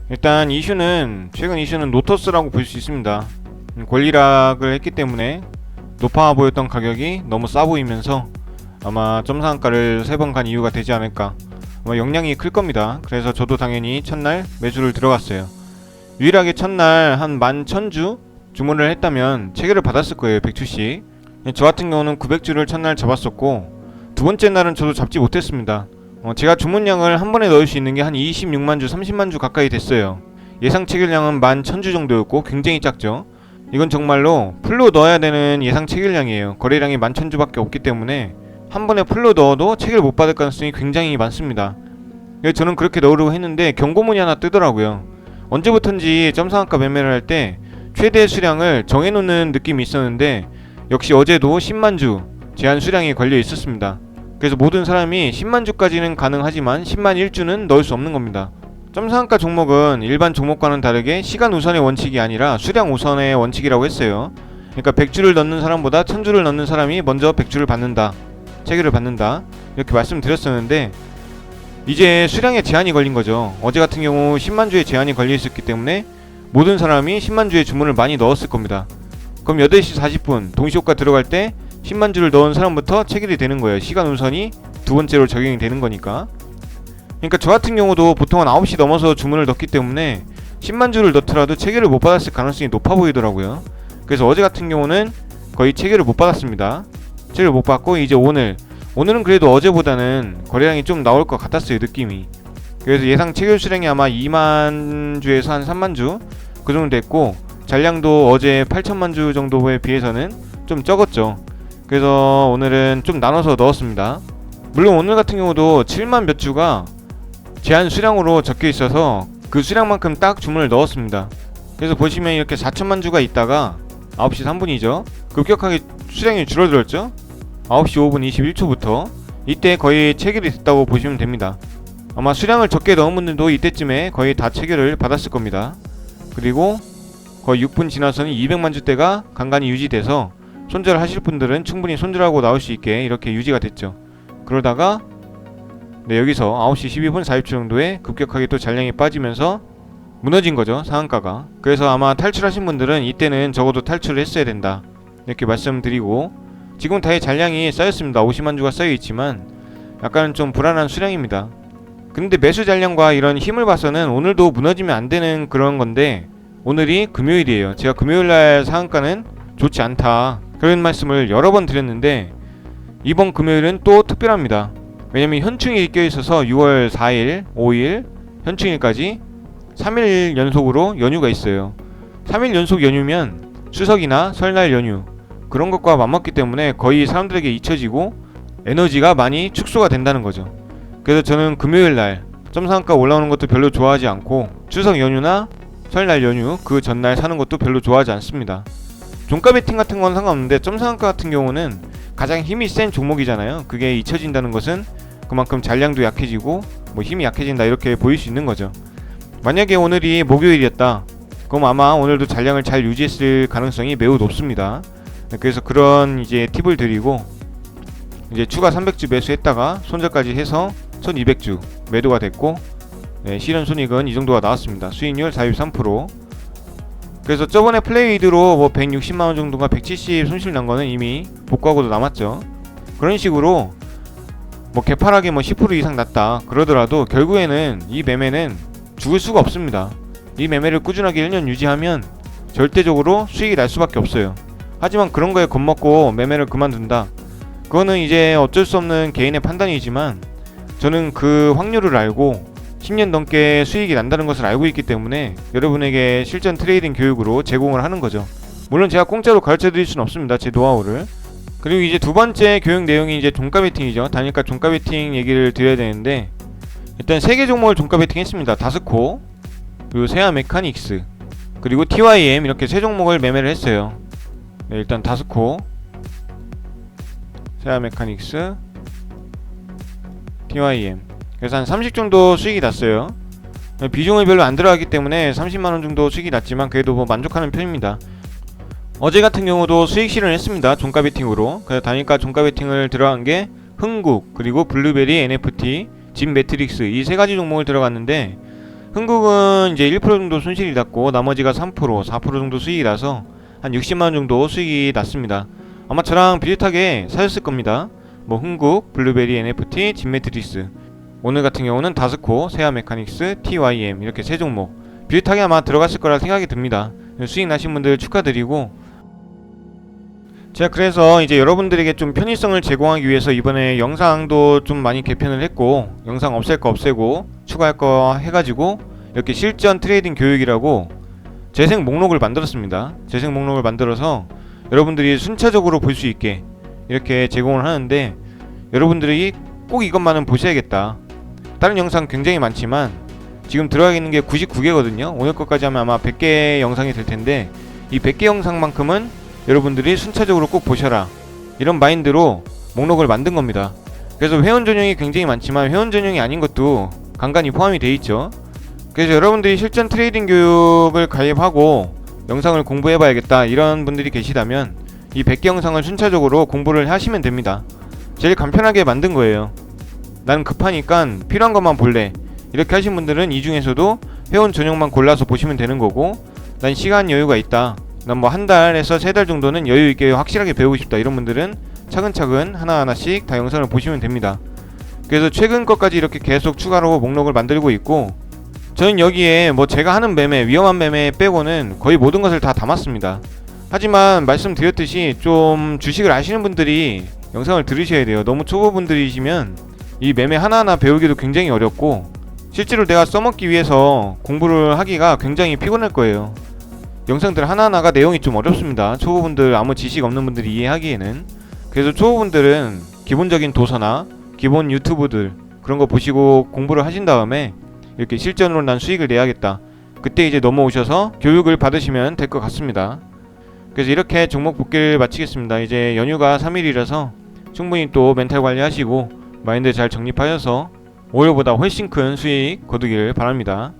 일단 이슈는 최근 이슈는 노토스라고 볼 수 있습니다. 권리락을 했기 때문에 높아 보였던 가격이 너무 싸 보이면서 아마 점상한가를 3번 간 이유가 되지 않을까. 아마 영향이 클 겁니다. 그래서 저도 당연히 첫날 매수를 들어갔어요. 유일하게 첫날 한 11,000주 주문을 했다면 체결을 받았을 거예요. 100주씩. 저 같은 경우는 900주를 첫날 잡았었고, 두 번째 날은 저도 잡지 못했습니다. 제가 주문량을 한 번에 넣을 수 있는 게 한 26만 주, 30만 주 가까이 됐어요. 예상 체결량은 11,000주 정도였고 굉장히 작죠. 이건 정말로 풀로 넣어야 되는 예상 체결량이에요. 거래량이 11,000주밖에 없기 때문에 한 번에 풀로 넣어도 체결 못 받을 가능성이 굉장히 많습니다. 그래서 저는 그렇게 넣으려고 했는데 경고문이 하나 뜨더라고요. 언제부턴지 점상한가 매매를 할 때 최대 수량을 정해놓는 느낌이 있었는데 역시 어제도 10만 주 제한 수량이 걸려 있었습니다. 그래서 모든 사람이 10만 주까지는 가능하지만 10만 1주는 넣을 수 없는 겁니다. 점상한가 종목은 일반 종목과는 다르게 시간 우선의 원칙이 아니라 수량 우선의 원칙이라고 했어요. 그러니까 100주를 넣는 사람보다 1000주를 넣는 사람이 먼저 100주를 받는다, 체결을 받는다, 이렇게 말씀드렸었는데 이제 수량에 제한이 걸린 거죠. 어제 같은 경우 10만 주에 제한이 걸려 있었기 때문에 모든 사람이 10만 주에 주문을 많이 넣었을 겁니다. 그럼 8시 40분 동시효과 들어갈 때 10만 주를 넣은 사람부터 체결이 되는 거예요. 시간 우선이 두 번째로 적용이 되는 거니까. 그러니까 저 같은 경우도 보통은 9시 넘어서 주문을 넣기 때문에 10만 주를 넣더라도 체결을 못 받았을 가능성이 높아 보이더라고요. 그래서 어제 같은 경우는 거의 체결을 못 받았습니다. 체결을 못 받고 이제 오늘은 그래도 어제보다는 거래량이 좀 나올 것 같았어요, 느낌이. 그래서 예상 체결 수량이 아마 2만 주에서 한 3만 주 그 정도 됐고, 잔량도 어제 8천만 주 정도에 비해서는 좀 적었죠. 그래서 오늘은 좀 나눠서 넣었습니다. 물론 오늘 같은 경우도 7만 몇 주가 제한 수량으로 적혀 있어서 그 수량만큼 딱 주문을 넣었습니다. 그래서 보시면 이렇게 4천만 주가 있다가 9시 3분이죠. 급격하게 수량이 줄어들었죠. 9시 5분 21초부터 이때 거의 체결이 됐다고 보시면 됩니다. 아마 수량을 적게 넣은 분들도 이때쯤에 거의 다 체결을 받았을 겁니다. 그리고 거의 6분 지나서는 200만 주대가 간간히 유지돼서 손절하실 분들은 충분히 손절하고 나올 수 있게 이렇게 유지가 됐죠. 그러다가 여기서 9시 12분 40초 정도에 급격하게 또 잔량이 빠지면서 무너진 거죠, 상한가가. 그래서 아마 탈출하신 분들은 이때는 적어도 탈출을 했어야 된다, 이렇게 말씀드리고, 지금 다의 잔량이 쌓였습니다. 50만 주가 쌓여 있지만 약간은 좀 불안한 수량입니다. 근데 매수 잔량과 이런 힘을 봐서는 오늘도 무너지면 안 되는 그런 건데, 오늘이 금요일이에요. 제가 금요일날 상한가는 좋지 않다 그런 말씀을 여러 번 드렸는데 이번 금요일은 또 특별합니다. 왜냐면 현충일이 껴있어서 6월 4일, 5일 현충일까지 3일 연속으로 연휴가 있어요. 3일 연속 연휴면 추석이나 설날 연휴 그런 것과 맞먹기 때문에 거의 사람들에게 잊혀지고 에너지가 많이 축소가 된다는 거죠. 그래서 저는 금요일날 점상한가 올라오는 것도 별로 좋아하지 않고, 추석 연휴나 설날 연휴 그 전날 사는 것도 별로 좋아하지 않습니다. 종가 베팅 같은 건 상관없는데 점상한가 같은 경우는 가장 힘이 센 종목이잖아요. 그게 잊혀진다는 것은 그만큼 잔량도 약해지고 힘이 약해진다, 이렇게 보일 수 있는 거죠. 만약에 오늘이 목요일이었다, 그럼 아마 오늘도 잔량을 잘 유지했을 가능성이 매우 높습니다. 그래서 그런 이제 팁을 드리고, 이제 추가 300주 매수했다가 손절까지 해서 1200주 매도가 됐고, 실현 손익은 이 정도가 나왔습니다. 수익률 43%. 그래서 저번에 플레이드로 160만원 정도가 170 손실 난 거는 이미 복구하고도 남았죠. 그런 식으로 개파락이 10% 이상 났다 그러더라도 결국에는 이 매매는 죽을 수가 없습니다. 이 매매를 꾸준하게 1년 유지하면 절대적으로 수익이 날 수밖에 없어요. 하지만 그런 거에 겁먹고 매매를 그만둔다, 그거는 이제 어쩔 수 없는 개인의 판단이지만 저는 그 확률을 알고 10년 넘게 수익이 난다는 것을 알고 있기 때문에 여러분에게 실전 트레이딩 교육으로 제공을 하는 거죠. 물론 제가 공짜로 가르쳐 드릴 수는 없습니다, 제 노하우를. 그리고 이제 두 번째 교육 내용이 이제 종가 베팅이죠. 단일가 종가 베팅 얘기를 드려야 되는데, 일단 3개 종목을 종가 베팅 했습니다. 다스코, 그리고 세아 메카닉스, 그리고 TYM, 이렇게 3종목을 매매를 했어요. 일단 다스코, 세아 메카닉스, TYM. 그래서 한 30 정도 수익이 났어요. 비중을 별로 안 들어가기 때문에 30만원 정도 수익이 났지만 그래도 만족하는 편입니다. 어제 같은 경우도 수익 실현했습니다, 종가 베팅으로. 그래서 단일가 종가 베팅을 들어간 게 흥국, 그리고 블루베리 NFT, 진 매트릭스, 이 3가지 종목을 들어갔는데, 흥국은 이제 1% 정도 손실이 났고 나머지가 3%, 4% 정도 수익이 나서 한 60만원 정도 수익이 났습니다. 아마 저랑 비슷하게 사셨을 겁니다. 뭐 흥국, 블루베리 NFT, 진매트리스, 오늘 같은 경우는 다스코, 세아메카닉스, TYM 이렇게 세 종목 비슷하게 아마 들어갔을 거라 생각이 듭니다. 수익 나신 분들 축하드리고, 제가 그래서 이제 여러분들에게 좀 편의성을 제공하기 위해서 이번에 영상도 좀 많이 개편을 했고, 영상 없앨 거 없애고 추가할 거 해가지고 이렇게 실전 트레이딩 교육이라고 재생 목록을 만들었습니다. 재생 목록을 만들어서 여러분들이 순차적으로 볼 수 있게 이렇게 제공을 하는데, 여러분들이 꼭 이것만은 보셔야겠다. 다른 영상 굉장히 많지만 지금 들어가 있는 게 99개거든요 오늘 것까지 하면 아마 100개 영상이 될 텐데, 이 100개 영상만큼은 여러분들이 순차적으로 꼭 보셔라, 이런 마인드로 목록을 만든 겁니다. 그래서 회원 전용이 굉장히 많지만 회원 전용이 아닌 것도 간간히 포함이 돼 있죠. 그래서 여러분들이 실전 트레이딩 교육을 가입하고 영상을 공부해봐야겠다 이런 분들이 계시다면 이 100개 영상을 순차적으로 공부를 하시면 됩니다. 제일 간편하게 만든 거예요. 나는 급하니까 필요한 것만 볼래, 이렇게 하신 분들은 이 중에서도 회원 전용만 골라서 보시면 되는 거고, 난 시간 여유가 있다, 난 뭐 한 달에서 3달 정도는 여유 있게 확실하게 배우고 싶다, 이런 분들은 차근차근 하나하나씩 다 영상을 보시면 됩니다. 그래서 최근 것까지 이렇게 계속 추가로 목록을 만들고 있고, 저는 여기에 뭐 제가 하는 매매, 위험한 매매 빼고는 거의 모든 것을 다 담았습니다. 하지만 말씀드렸듯이 좀 주식을 아시는 분들이 영상을 들으셔야 돼요. 너무 초보분들이시면 이 매매 하나하나 배우기도 굉장히 어렵고, 실제로 내가 써먹기 위해서 공부를 하기가 굉장히 피곤할 거예요. 영상들 하나하나가 내용이 좀 어렵습니다. 초보분들, 아무 지식 없는 분들이 이해하기에는. 그래서 초보분들은 기본적인 도서나 기본 유튜브들 그런 거 보시고 공부를 하신 다음에 이렇게 실전으로 난 수익을 내야겠다, 그때 이제 넘어오셔서 교육을 받으시면 될 것 같습니다. 그래서 이렇게 종목 복귀를 마치겠습니다. 이제 연휴가 3일이라서 충분히 또 멘탈 관리하시고 마인드 잘 정립하셔서 올해보다 훨씬 큰 수익 거두길 바랍니다.